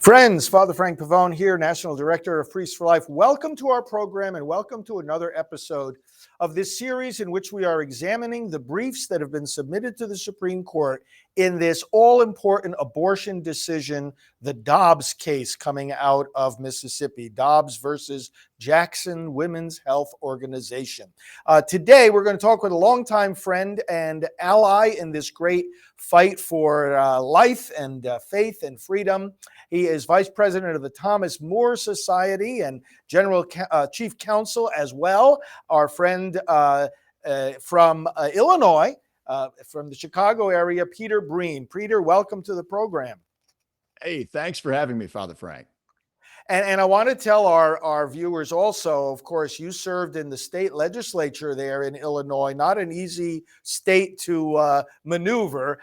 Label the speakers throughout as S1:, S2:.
S1: Friends, Father Frank Pavone here, National Director of Priests for Life. Welcome to our program and welcome to another episode of this series in which we are examining the briefs that have been submitted to the Supreme Court in this all-important abortion decision, the Dobbs case coming out of Mississippi, Dobbs versus Jackson Women's Health Organization. Today, we're going to talk with a longtime friend and ally in this great fight for life and faith and freedom. He is Vice President of the Thomas More Society and General Chief Counsel as well. Our friend from Illinois, from the Chicago area, Peter Breen. Peter, welcome to the program.
S2: Hey, thanks for having me, Father Frank.
S1: And I want to tell our viewers also, of course, you served in the state legislature there in Illinois, not an easy state to maneuver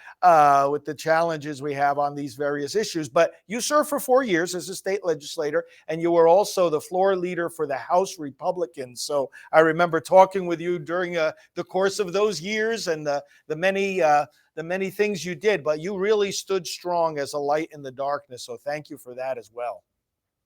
S1: with the challenges we have on these various issues. But you served for 4 years as a state legislator, and you were also the floor leader for the House Republicans. So I remember talking with you during the course of those years and the many things you did. But you really stood strong as a light in the darkness. So thank you for that as well.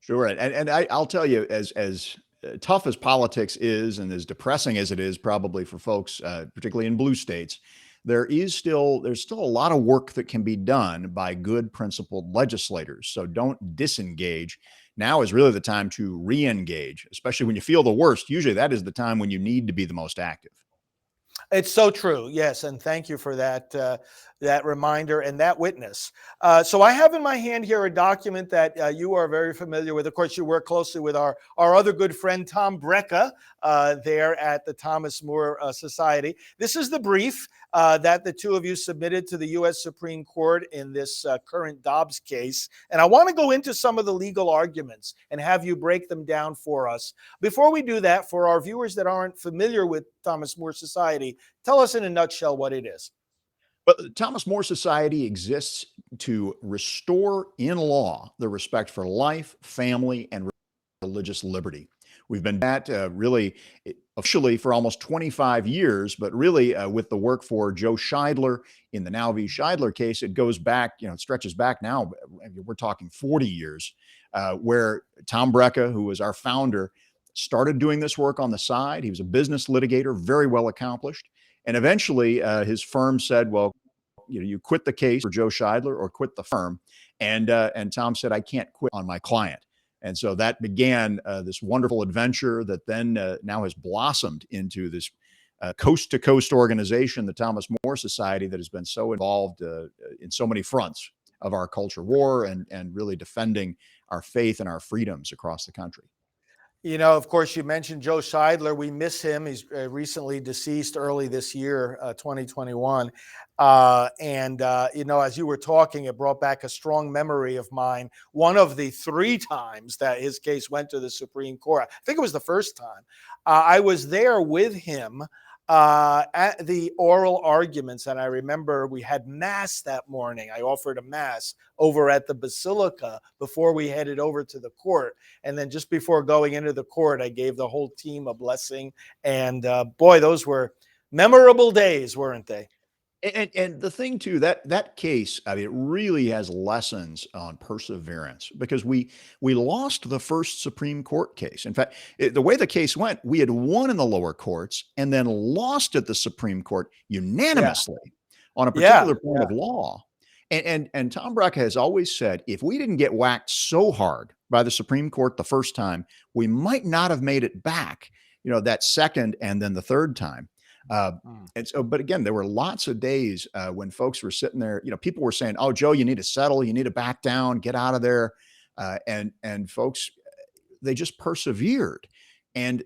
S2: Sure. And I'll tell you, as tough as politics is and as depressing as it is probably for folks, particularly in blue states, there's still a lot of work that can be done by good principled legislators. So don't disengage. Now is really the time to re-engage, especially when you feel the worst. Usually that is the time when you need to be the most active.
S1: It's so true. Yes. And thank you for that reminder and that witness. So I have in my hand here a document that you are very familiar with. Of course, you work closely with our other good friend, Tom Brecka, there at the Thomas More Society. This is the brief that the two of you submitted to the U.S. Supreme Court in this current Dobbs case. And I want to go into some of the legal arguments and have you break them down for us. Before we do that, for our viewers that aren't familiar with Thomas More Society, tell us in a nutshell what it is.
S2: But the Thomas More Society exists to restore in law the respect for life, family, and religious liberty. We've been at really officially for almost 25 years, but really with the work for Joe Scheidler in the Now v. Scheidler case, it goes back, it stretches back now. We're talking 40 years, where Tom Brecka, who was our founder, started doing this work on the side. He was a business litigator, very well accomplished. And eventually his firm said, well, you quit the case for Joe Scheidler or quit the firm. And Tom said, I can't quit on my client. And so that began this wonderful adventure that then now has blossomed into this coast-to-coast organization, the Thomas More Society, that has been so involved in so many fronts of our culture war and really defending our faith and our freedoms across the country.
S1: Of course, you mentioned Joe Scheidler. We miss him. He's recently deceased early this year, 2021. As you were talking, it brought back a strong memory of mine. One of the 3 times that his case went to the Supreme Court, I think it was the first time, I was there with him at the oral arguments. And I remember we had mass that morning. I offered a mass over at the Basilica before we headed over to the court. And then just before going into the court, I gave the whole team a blessing. And boy, those were memorable days, weren't they?
S2: And the thing too, that case, I mean, it really has lessons on perseverance, because we lost the first Supreme Court case. In fact, the way the case went, we had won in the lower courts and then lost at the Supreme Court unanimously on a particular point of law. And Tom Brecka has always said, if we didn't get whacked so hard by the Supreme Court the first time, we might not have made it back, that second and then the third time. And so, but again, there were lots of days when folks were sitting there, people were saying, oh, Joe, you need to settle, you need to back down, get out of there. And folks, they just persevered, and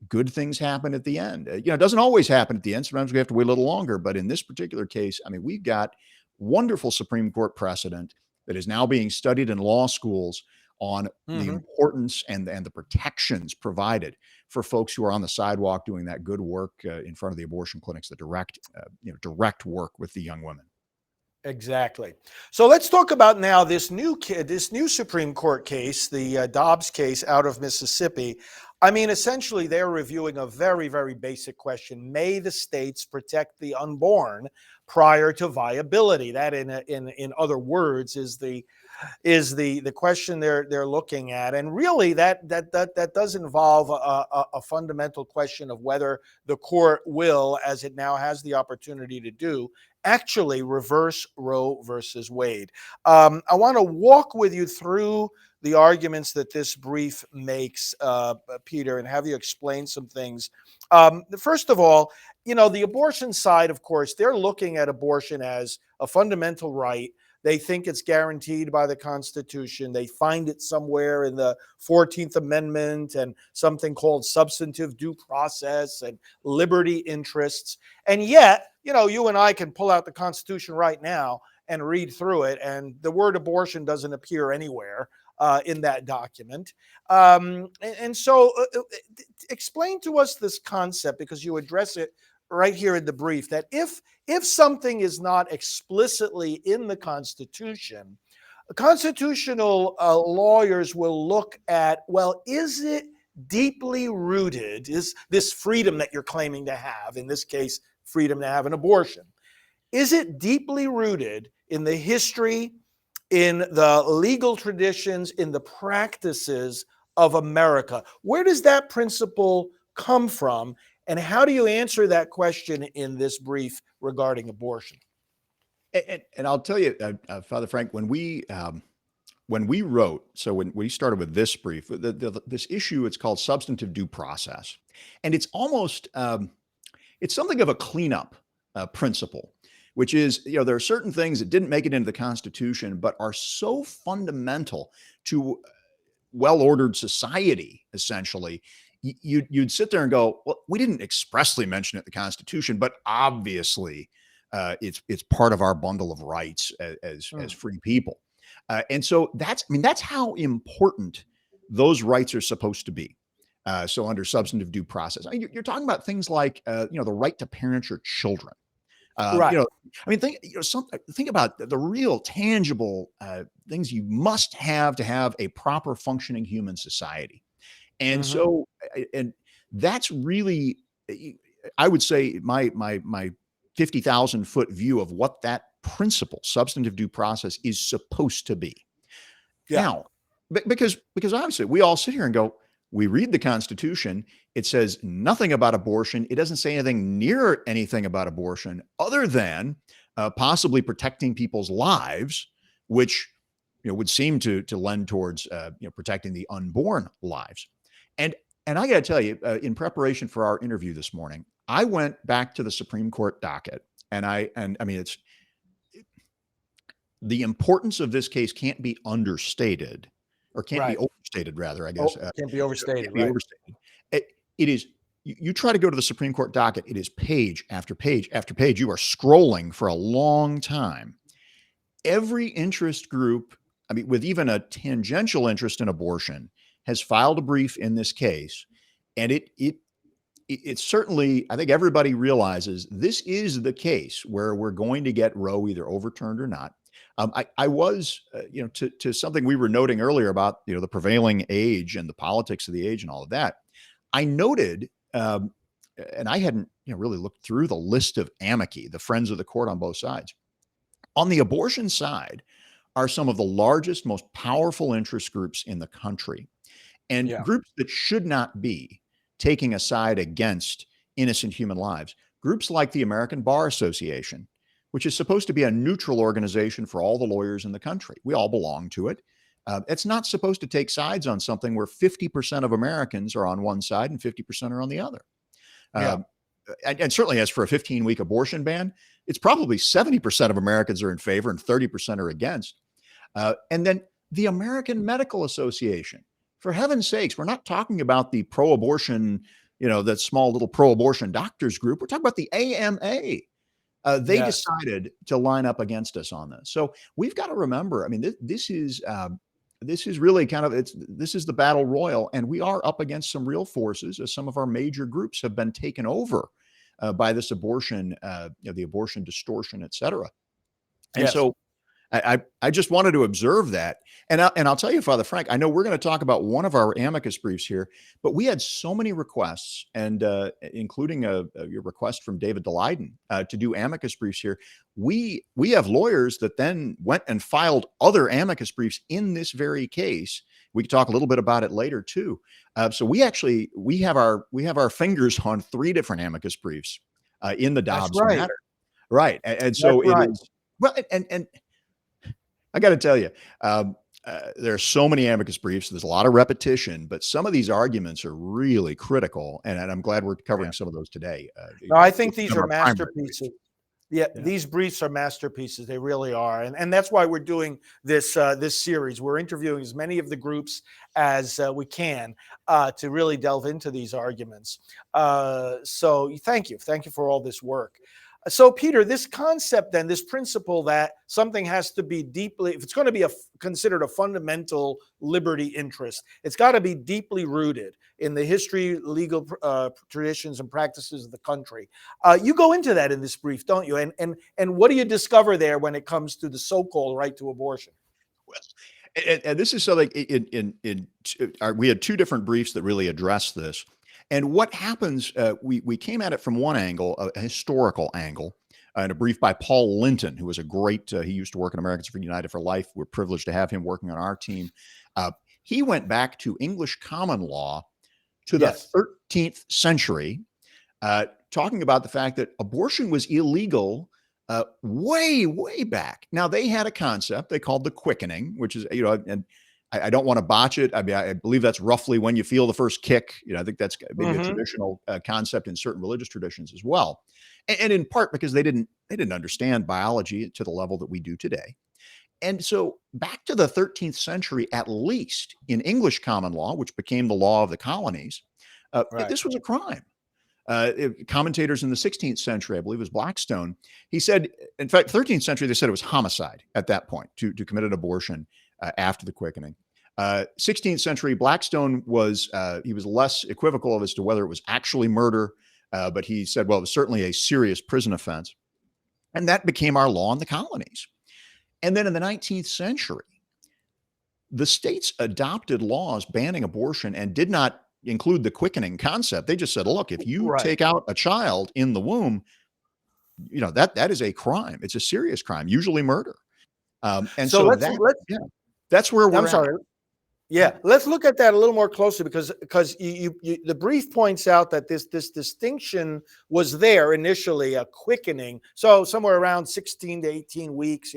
S2: good things happen at the end. It doesn't always happen at the end. Sometimes we have to wait a little longer, but in this particular case, I mean, we've got wonderful Supreme Court precedent that is now being studied in law schools on the importance and the protections provided for folks who are on the sidewalk doing that good work in front of the abortion clinics, the direct work with the young women.
S1: Exactly. So let's talk about now this new Supreme Court case, the Dobbs case out of Mississippi. I mean, essentially, they're reviewing a very, very basic question. May the states protect the unborn prior to viability? That, in other words, is the is the question they're looking at, and really that does involve a fundamental question of whether the court will, as it now has the opportunity to do, actually reverse Roe versus Wade. I want to walk with you through the arguments that this brief makes, Peter, and have you explain some things. First of all, the abortion side, of course, they're looking at abortion as a fundamental right. They think it's guaranteed by the Constitution. They find it somewhere in the 14th Amendment and something called substantive due process and liberty interests. And yet, you and I can pull out the Constitution right now and read through it, and the word abortion doesn't appear anywhere in that document. And so explain to us this concept, because you address it right here in the brief, that if something is not explicitly in the Constitution, constitutional lawyers will look at, well, is it deeply rooted? Is this freedom that you're claiming to have, in this case, freedom to have an abortion, is it deeply rooted in the history, in the legal traditions, in the practices of America? Where does that principle come from? And how do you answer that question in this brief regarding abortion?
S2: And I'll tell you, Father Frank, when we wrote, so when we started with this brief, this issue, it's called substantive due process, and it's almost it's something of a cleanup principle, which is, there are certain things that didn't make it into the Constitution, but are so fundamental to well-ordered society, essentially. You'd sit there and go, well, we didn't expressly mention it in the Constitution, but obviously it's part of our bundle of rights as free people. And so that's how important those rights are supposed to be. So under substantive due process, you're talking about things like, the right to parent your children.
S1: Right.
S2: Think about the real tangible things you must have to have a proper functioning human society. And so, and that's really, I would say, my 50,000 foot view of what that principle, substantive due process, is supposed to be.
S1: Yeah.
S2: Now, because obviously we all sit here and go, we read the Constitution, it says nothing about abortion. It doesn't say anything near anything about abortion other than possibly protecting people's lives, which would seem to lend towards protecting the unborn lives. And I got to tell you, in preparation for our interview this morning, I went back to the Supreme Court docket, and I mean, it's the importance of this case can't be understated, or can't be overstated, rather, I guess.
S1: Can't be overstated.
S2: Can't be overstated. It is. You try to go to the Supreme Court docket, it is page after page after page. You are scrolling for a long time. Every interest group, with even a tangential interest in abortion, has filed a brief in this case, and it certainly, I think everybody realizes this is the case where we're going to get Roe either overturned or not. I was, to something we were noting earlier about, the prevailing age and the politics of the age and all of that. I noted, and I hadn't, really looked through the list of amici, the friends of the court on both sides. On the abortion side are some of the largest, most powerful interest groups in the country, and groups that should not be taking a side against innocent human lives. Groups like the American Bar Association, which is supposed to be a neutral organization for all the lawyers in the country. We all belong to it. It's not supposed to take sides on something where 50% of Americans are on one side and 50% are on the other. And certainly, as for a 15-week abortion ban, it's probably 70% of Americans are in favor and 30% are against. And then the American Medical Association. For heaven's sakes, we're not talking about the pro-abortion, that small little pro-abortion doctors group. We're talking about the AMA. They decided to line up against us on this. So we've got to remember, this is really this is the battle royal, and we are up against some real forces, as some of our major groups have been taken over by this abortion, the abortion distortion, et cetera. And so I just wanted to observe that. And I'll tell you, Father Frank, I know we're going to talk about one of our amicus briefs here, but we had so many requests, and including your request from David DeLeiden to do amicus briefs here. We have lawyers that then went and filed other amicus briefs in this very case. We could talk a little bit about it later too. So we have our fingers on three different amicus briefs in the
S1: That's
S2: Dobbs
S1: right.
S2: matter, right? And
S1: That's
S2: so it
S1: right.
S2: is. Well, and I got to tell you, there are so many amicus briefs. There's a lot of repetition, but some of these arguments are really critical, and I'm glad we're
S1: Yeah.
S2: covering some of those today.
S1: No, I think these
S2: Some
S1: are
S2: of our primary briefs.
S1: masterpieces. Yeah,
S2: Yeah.
S1: these briefs are masterpieces. They really are, and that's why we're doing this series. We're interviewing as many of the groups as we can to really delve into these arguments. So thank you for all this work. So, Peter, this concept, then, this principle that something has to be deeply, if it's going to be considered a fundamental liberty interest, it's got to be deeply rooted in the history, legal traditions, and practices of the country. You go into that in this brief, don't you? And what do you discover there when it comes to the so-called right to abortion?
S2: Well, and this is something we had two different briefs that really address this. And what happens, we came at it from one angle, a historical angle, in a brief by Paul Linton, who was a great, he used to work in Americans for United for Life. We're privileged to have him working on our team. He went back to English common law to the
S1: Yes.
S2: 13th century, talking about the fact that abortion was illegal way, way back. Now, they had a concept they called the quickening, which is, and I don't want to botch it. I mean, I believe that's roughly when you feel the first kick. I think that's maybe a traditional concept in certain religious traditions as well, and in part because they didn't understand biology to the level that we do today. And so, back to the 13th century, at least in English common law, which became the law of the colonies,
S1: Right.
S2: this was a crime. Commentators in the 16th century, I believe it was Blackstone, he said, in fact, 13th century, they said it was homicide at that point to commit an abortion after the quickening. 16th century, Blackstone was he was less equivocal as to whether it was actually murder, but he said, well, it was certainly a serious prison offense. And that became our law in the colonies. And then in the 19th century, the states adopted laws banning abortion and did not include the quickening concept. They just said, look, if you
S1: Right.
S2: take out a child in the womb, that is a crime. It's a serious crime, usually murder. And
S1: So
S2: so
S1: let's
S2: that,
S1: let's.
S2: yeah, that's where
S1: I'm
S2: we're at.
S1: sorry. Yeah, let's look at that a little more closely because the brief points out that this distinction was there initially, a quickening. So somewhere around 16 to 18 weeks,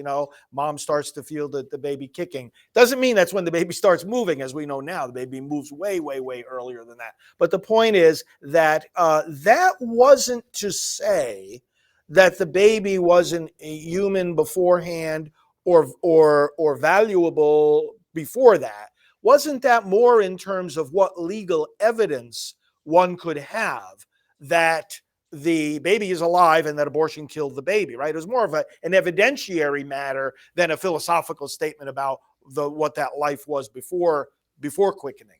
S1: mom starts to feel the baby kicking. Doesn't mean that's when the baby starts moving, as we know now. The baby moves way, way, way earlier than that. But the point is that that wasn't to say that the baby wasn't human beforehand or valuable before that. Wasn't that more in terms of what legal evidence one could have that the baby is alive and that abortion killed the baby, right? It was more of an evidentiary matter than a philosophical statement about what that life was before quickening.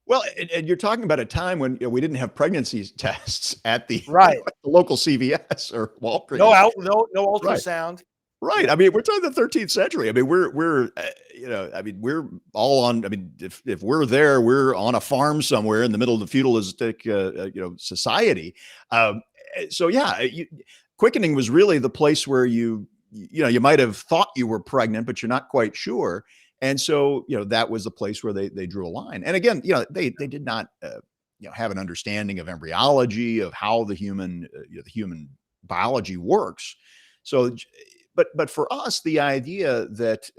S2: Well, and you're talking about a time when we didn't have pregnancy tests at the,
S1: Right.
S2: at the local CVS or
S1: No
S2: Walgreens.
S1: no
S2: Right.
S1: ultrasound.
S2: Right.
S1: Yeah.
S2: I mean, we're talking the 13th century. I mean, we're we're all on. I mean, if we're there, we're on a farm somewhere in the middle of the feudalistic, society. Um, so yeah, quickening was really the place where you might have thought you were pregnant, but you're not quite sure. And so that was the place where they drew a line. And again, they did not have an understanding of embryology, of how the human biology works. So but for us, the idea that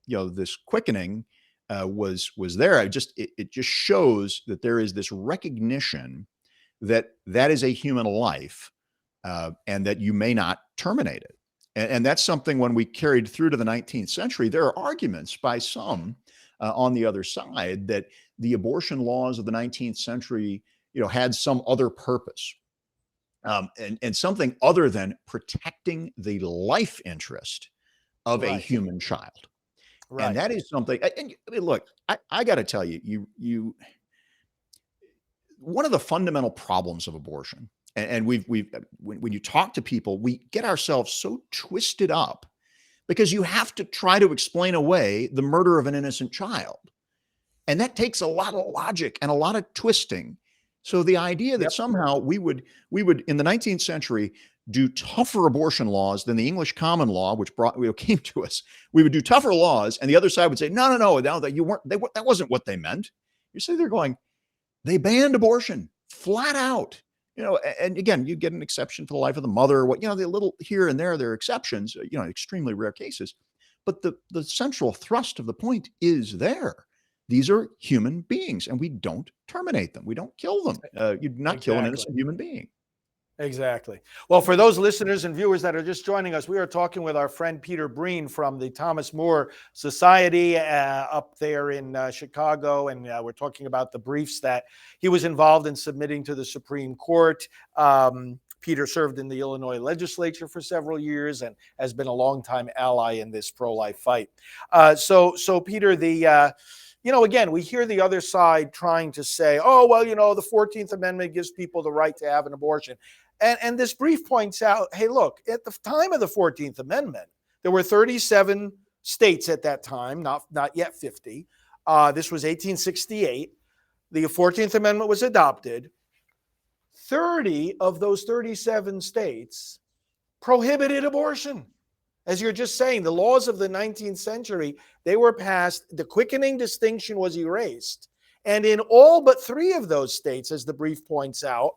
S2: this quickening was there, it just shows that there is this recognition that that is a human life, and that you may not terminate it. And that's something when we carried through to the 19th century, there are arguments by some on the other side that the abortion laws of the 19th century, had some other purpose, and something other than protecting the life interest of a
S1: Right.
S2: human child. And
S1: Right.
S2: that is something. And I mean, look, I got to tell you, one of the fundamental problems of abortion, and we've when you talk to people, we get ourselves so twisted up because you have to try to explain away the murder of an innocent child. And that takes a lot of logic and a lot of twisting. So the idea that
S1: Yep.
S2: somehow we would in the 19th century do tougher abortion laws than the English common law, which came to us. We would do tougher laws, and the other side would say, no, that you weren't. That wasn't what they meant. You see, they're going. They banned abortion flat out. And again, you get an exception for the life of the mother. The little here and there are exceptions. Extremely rare cases, but the central thrust of the point is there. These are human beings, and we don't terminate them. We don't kill them. You do not kill an innocent human being.
S1: Exactly. Well, for those listeners and viewers that are just joining us, we are talking with our friend Peter Breen from the Thomas More Society up there in Chicago, and we're talking about the briefs that he was involved in submitting to the Supreme Court. Peter served in the Illinois legislature for several years and has been a longtime ally in this pro-life fight. So Peter, again, we hear the other side trying to say, oh, well, the 14th Amendment gives people the right to have an abortion. And this brief points out, hey, look, at the time of the 14th Amendment, there were 37 states at that time, not yet 50. This was 1868. The 14th Amendment was adopted. 30 of those 37 states prohibited abortion. As you're just saying, the laws of the 19th century, they were passed, the quickening distinction was erased. And in all but 3 of those states, as the brief points out,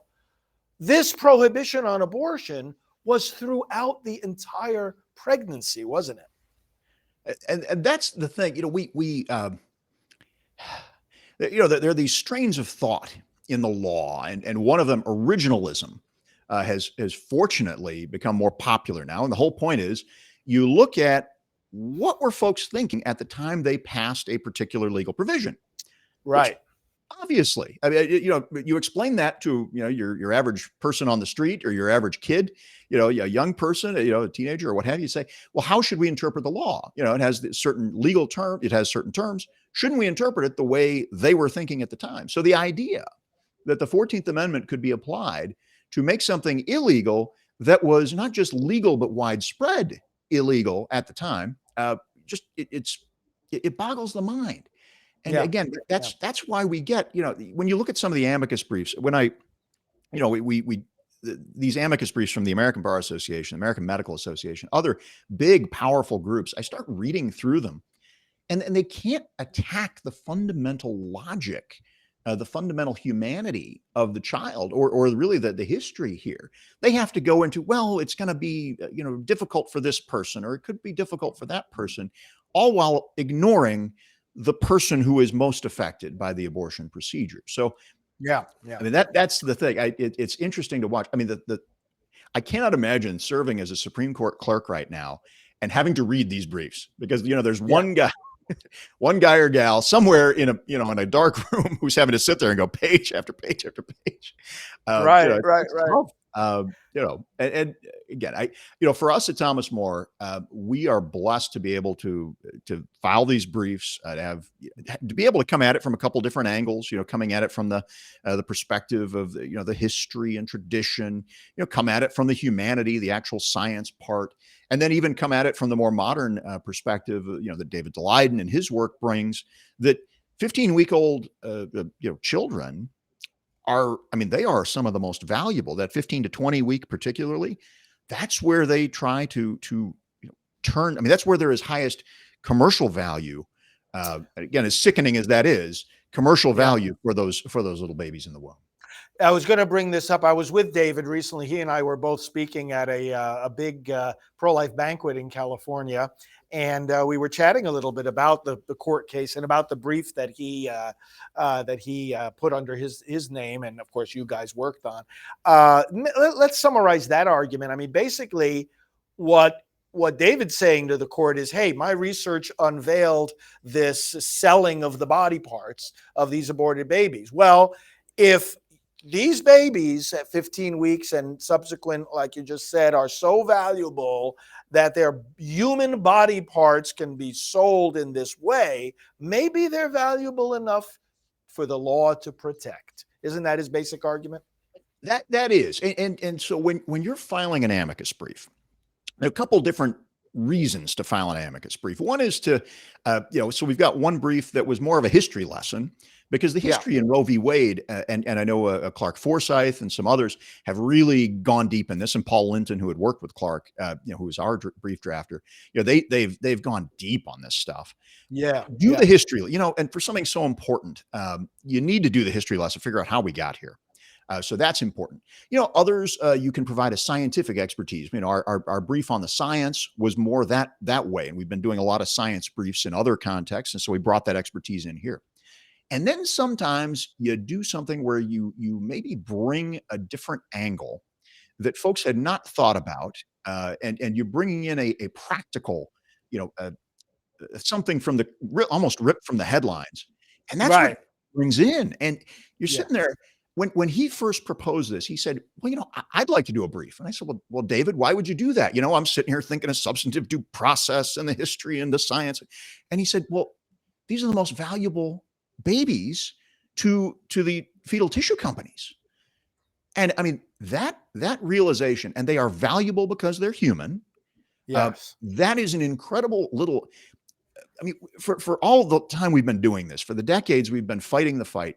S1: this prohibition on abortion was throughout the entire pregnancy, wasn't it?
S2: And that's the thing. There are these strains of thought in the law, and one of them, originalism, has fortunately become more popular now. And the whole point is, you look at what were folks thinking at the time they passed a particular legal provision.
S1: Right.
S2: Obviously, I mean, you explain that to your average person on the street or your average kid, a young person, a teenager or what have you. Say, well, how should we interpret the law? It has certain legal term, it has certain terms. Shouldn't we interpret it the way they were thinking at the time? So the idea that the 14th Amendment could be applied to make something illegal that was not just legal but widespread illegal at the time, it boggles the mind. And again, that's why we get, when you look at some of the amicus briefs, these amicus briefs from the American Bar Association, American Medical Association, other big, powerful groups, I start reading through them, and they can't attack the fundamental logic, the fundamental humanity of the child, or really the history here. They have to go into, well, it's going to be, difficult for this person, or it could be difficult for that person, all while ignoring the person who is most affected by the abortion procedure. So,
S1: yeah.
S2: I mean, that's the thing. It's interesting to watch. I mean, I cannot imagine serving as a Supreme Court clerk right now and having to read these briefs, because there's one guy or gal somewhere in a dark room who's having to sit there and go page after page after page.
S1: Right.
S2: And again, for us at Thomas More, we are blessed to be able to file these briefs, to be able to come at it from a couple different angles. Coming at it from the perspective of the history and tradition. Come at it from the humanity, the actual science part, and then even come at it from the more modern perspective. That David Daleiden and his work brings. That 15-week-old children they are some of the most valuable. That 15 to 20 week particularly, that's where they try to turn. I mean, that's where there is highest commercial value. Again, as sickening as that is, commercial value for those little babies in the womb.
S1: I was going to bring this up. I was with David recently. He and I were both speaking at a big pro-life banquet in California, and we were chatting a little bit about the court case and about the brief that he put under his name, and of course you guys worked on. Let's summarize that argument. I mean, basically, what David's saying to the court is, hey, my research unveiled this selling of the body parts of these aborted babies. Well, if these babies at 15 weeks and subsequent, like you just said, are so valuable that their human body parts can be sold in this way, maybe they're valuable enough for the law to protect. Isn't that his basic argument?
S2: That is. And so when you're filing an amicus brief, there are a couple different reasons to file an amicus brief. One is to, so we've got one brief that was more of a history lesson, because the
S1: Yeah.
S2: history in Roe v. Wade, and I know Clark Forsyth and some others have really gone deep in this, and Paul Linton, who had worked with Clark, who was our brief drafter, they've gone deep on this stuff.
S1: Yeah.
S2: Do
S1: Yeah.
S2: the history, and for something so important, you need to do the history lesson, figure out how we got here. So that's important. Others, you can provide a scientific expertise. Our brief on the science was more that way, and we've been doing a lot of science briefs in other contexts, and so we brought that expertise in here. And then sometimes you do something where you maybe bring a different angle that folks had not thought about, and you're bringing in a practical, something from almost ripped from the headlines, and that's what
S1: Right.
S2: brings in. And you're
S1: Yeah.
S2: sitting there when he first proposed this. He said, "Well, I'd like to do a brief." And I said, "Well, David, why would you do that? I'm sitting here thinking of substantive due process and the history and the science." And he said, "Well, these are the most valuable babies to the fetal tissue companies." And I mean that realization, and they are valuable because they're human.
S1: Yes.
S2: That is an incredible little. I mean, for all the time we've been doing this, for the decades we've been fighting the fight,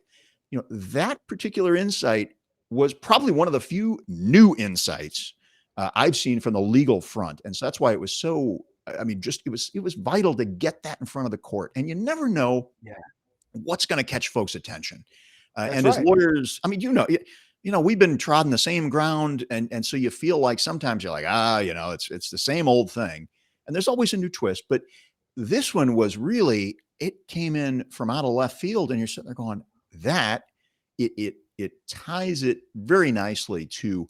S2: that particular insight was probably one of the few new insights I've seen from the legal front. And so that's why it was so, I mean, just it was vital to get that in front of the court. And you never know
S1: Yeah.
S2: what's going to catch folks' attention.
S1: That's
S2: And as
S1: right.
S2: lawyers, I mean, we've been trodden the same ground, and so you feel like sometimes you're like, it's the same old thing, and there's always a new twist. But this one was really, it came in from out of left field, and you're sitting there going, that it ties it very nicely to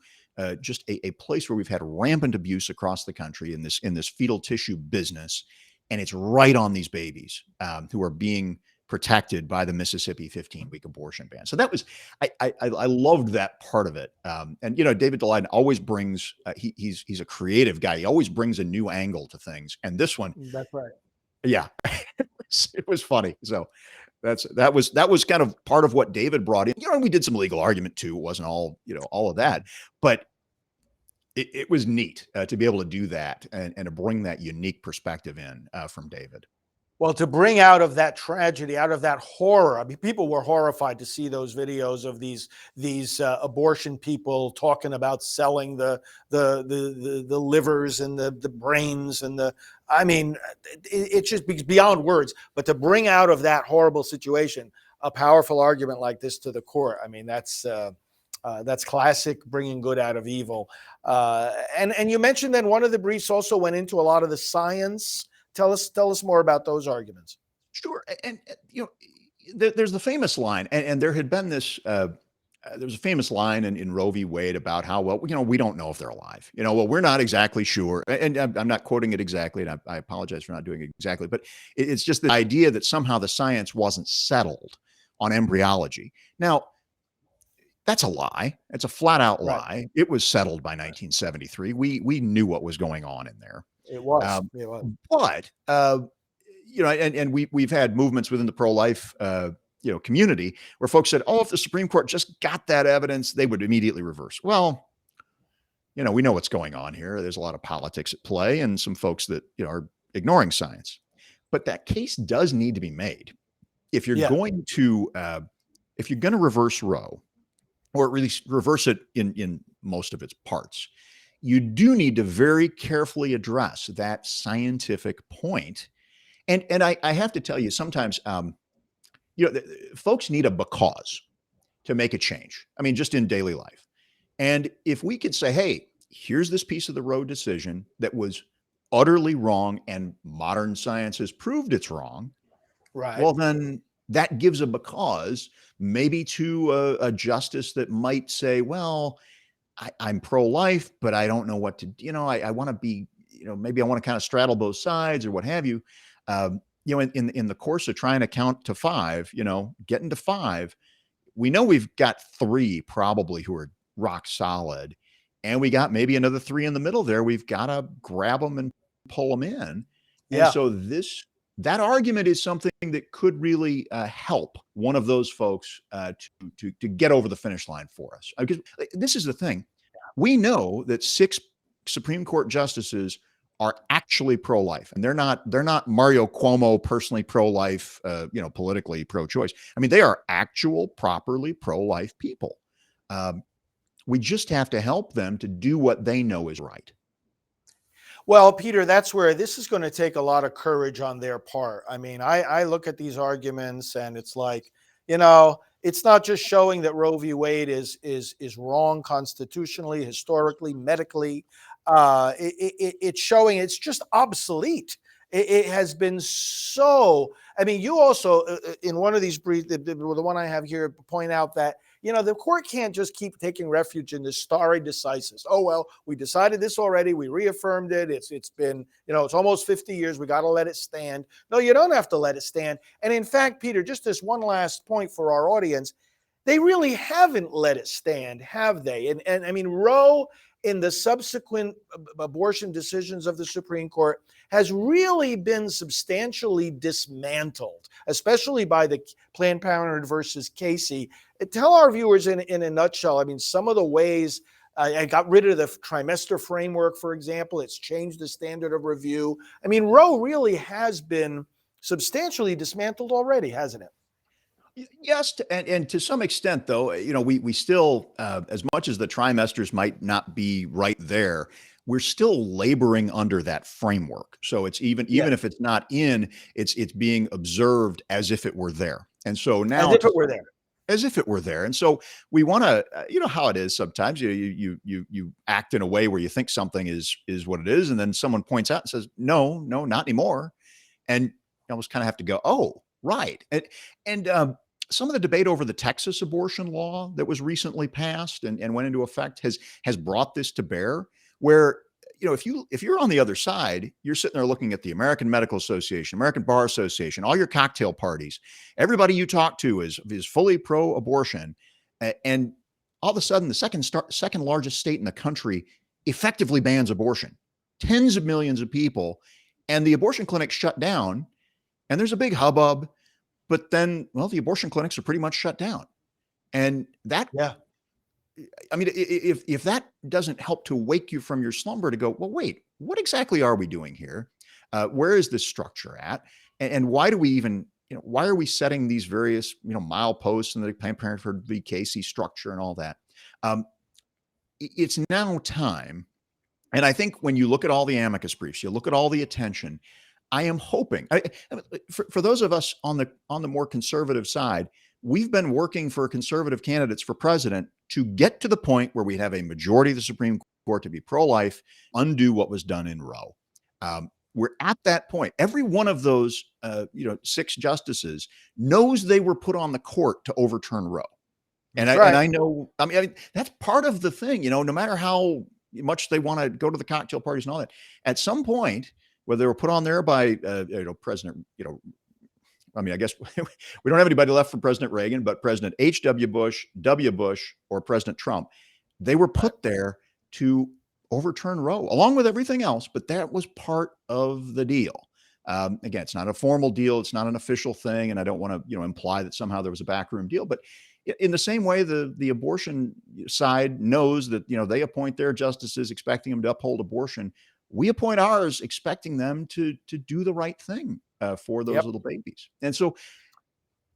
S2: just a place where we've had rampant abuse across the country in this fetal tissue business, and it's right on these babies who are being protected by the Mississippi 15-week abortion ban. So that was, I loved that part of it. And David Daleiden always brings, he's a creative guy. He always brings a new angle to things. And this one,
S1: That's right.
S2: yeah, it was funny. So that was kind of part of what David brought in. We did some legal argument too. It wasn't all of that, but it was neat to be able to do that and to bring that unique perspective in from David.
S1: Well, to bring out of that tragedy, out of that horror. I mean, people were horrified to see those videos of these abortion people talking about selling the livers and the brains and the. I mean, it's just beyond words. But to bring out of that horrible situation a powerful argument like this to the court, I mean, that's classic bringing good out of evil. And you mentioned then one of the briefs also went into a lot of the science. Tell us more about those arguments.
S2: Sure. And there's the famous line, and there had been this, there's a famous line in Roe v. Wade about how, well, we don't know if they're alive. Well, we're not exactly sure. And I'm not quoting it exactly, and I apologize for not doing it exactly, but it's just the idea that somehow the science wasn't settled on embryology. Now, that's a lie. It's a flat out lie.
S1: Right.
S2: It was settled by 1973. We knew what was going on in there.
S1: It was.
S2: But and we've had movements within the pro-life community where folks said, "Oh, if the Supreme Court just got that evidence, they would immediately reverse." Well, we know what's going on here. There's a lot of politics at play, and some folks that are ignoring science. But that case does need to be made if you're going to reverse Roe, or at least reverse it in most of its parts. You do need to very carefully address that scientific point. And I have to tell you, sometimes, folks need a because to make a change. I mean, just in daily life. And if we could say, hey, here's this piece of the Roe decision that was utterly wrong and modern science has proved it's wrong.
S1: Right.
S2: Well, then that gives a because maybe to a justice that might say, well, I'm pro-life, but I don't know what to, I want to be, maybe I want to kind of straddle both sides or what have you. In the course of trying to count to five, getting to five, we know we've got three probably who are rock solid, and we got maybe another three in the middle there. We've got to grab them and pull them in. And so that argument is something that could really help one of those folks to get over the finish line for us. Because this is the thing. We know that 6 Supreme Court justices are actually pro-life, and they're not Mario Cuomo personally pro-life, politically pro-choice. I mean, they are actual properly pro-life people. We just have to help them to do what they know is right.
S1: Well, Peter, that's where this is going to take a lot of courage on their part. I mean, I look at these arguments and it's like, it's not just showing that Roe v. Wade is wrong constitutionally, historically, medically. It's showing it's just obsolete. It has been so. I mean, you also in one of these briefs, the one I have here, point out that the court can't just keep taking refuge in this stare decisis. Oh, well, we decided this already. We reaffirmed it. It's been, it's almost 50 years. We got to let it stand. No, you don't have to let it stand. And in fact, Peter, just this one last point for our audience, they really haven't let it stand, have they? And I mean, Roe in the subsequent abortion decisions of the Supreme Court has really been substantially dismantled, especially by the Planned Parenthood versus Casey. Tell our viewers in a nutshell, I mean, some of the ways I got rid of the trimester framework, for example. It's changed the standard of review. I mean, Roe really has been substantially dismantled already, hasn't it?
S2: Yes, and to some extent, though, we still, as much as the trimesters might not be right there, we're still laboring under that framework. So it's even if it's not in, it's being observed as if it were there. And so now,
S1: As if it were there.
S2: As if it were there. And so we want to, how it is sometimes you act in a way where you think something is what it is, and then someone points out and says, no, not anymore, and you almost kind of have to go, oh, right. And some of the debate over the Texas abortion law that was recently passed and went into effect has brought this to bear, where if you're on the other side, you're sitting there looking at the American Medical Association, American Bar Association, all your cocktail parties, everybody you talk to is fully pro-abortion, and all of a sudden the second largest state in the country effectively bans abortion, tens of millions of people, and the abortion clinics shut down, and there's a big hubbub. But then, well, the abortion clinics are pretty much shut down. And that, I mean, if that doesn't help to wake you from your slumber to go, well, wait, what exactly are we doing here? Where is this structure at? And why do we even, why are we setting these various, mileposts and the Planned Parenthood v. Casey structure and all that? It's now time. And I think when you look at all the amicus briefs, you look at all the attention, I am hoping, for those of us on the more conservative side, we've been working for conservative candidates for president to get to the point where we have a majority of the Supreme Court to be pro-life, undo what was done in Roe. We're at that point. Every one of those, 6 justices knows they were put on the court to overturn Roe. And I know, I mean, that's part of the thing, no matter how much they want to go to the cocktail parties and all that, at some point, whether they were put on there by, President, I mean, I guess we don't have anybody left from President Reagan, but President H.W. Bush, W. Bush, or President Trump, they were put there to overturn Roe, along with everything else, but that was part of the deal. Again, it's not a formal deal. It's not an official thing. And I don't want to, imply that somehow there was a backroom deal, but in the same way, the abortion side knows that, they appoint their justices expecting them to uphold abortion. We appoint ours expecting them to do the right thing for those little babies. And so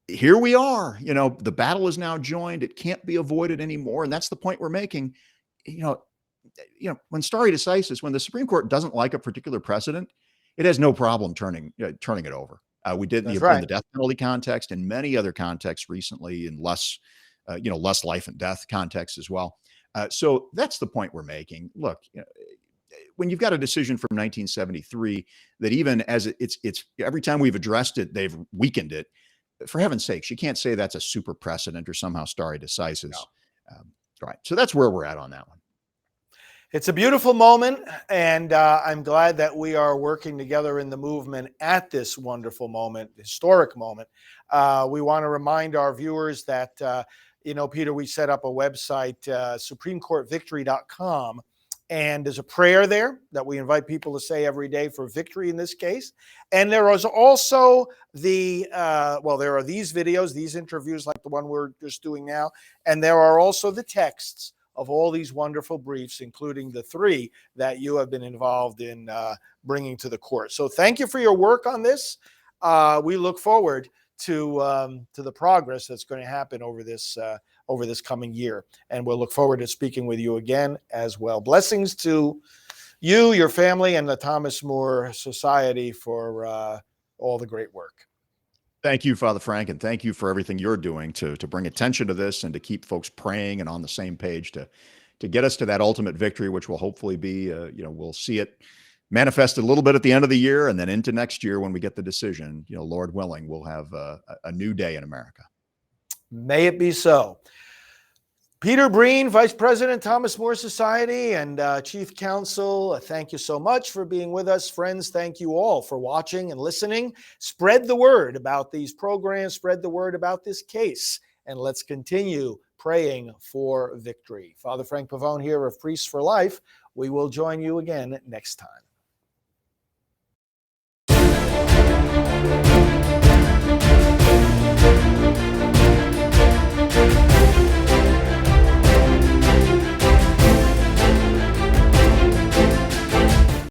S2: here we are, the battle is now joined. It can't be avoided anymore. And that's the point we're making. When stare decisis, when the Supreme Court doesn't like a particular precedent, it has no problem turning it over. We did in the death penalty context and many other contexts recently, in less life and death context as well. So that's the point we're making. Look, when you've got a decision from 1973 that even as it's every time we've addressed it, they've weakened it. For heaven's sakes, you can't say that's a super precedent or somehow stare decisis. No. Right. So that's where we're at on that one.
S1: It's a beautiful moment, and I'm glad that we are working together in the movement at this wonderful moment, historic moment. We want to remind our viewers that, Peter, we set up a website, SupremeCourtVictory.com, and there's a prayer there that we invite people to say every day for victory in this case. And there is also there are these videos, these interviews like the one we're just doing now, and there are also the texts of all these wonderful briefs, including the 3 that you have been involved in bringing to the court. So thank you for your work on this. We look forward to the progress that's going to happen over this coming year, and we'll look forward to speaking with you again as well. Blessings to you, your family, and the Thomas More Society for all the great work.
S2: Thank you, Father Frank, and thank you for everything you're doing to bring attention to this and to keep folks praying and on the same page to get us to that ultimate victory, which will hopefully be, we'll see it manifested a little bit at the end of the year, and then into next year when we get the decision, Lord willing, we'll have a new day in America.
S1: May it be so. Peter Breen, Vice President, Thomas More Society, and Chief Counsel, thank you so much for being with us. Friends, thank you all for watching and listening. Spread the word about these programs, spread the word about this case, and let's continue praying for victory. Father Frank Pavone here of Priests for Life. We will join you again next time.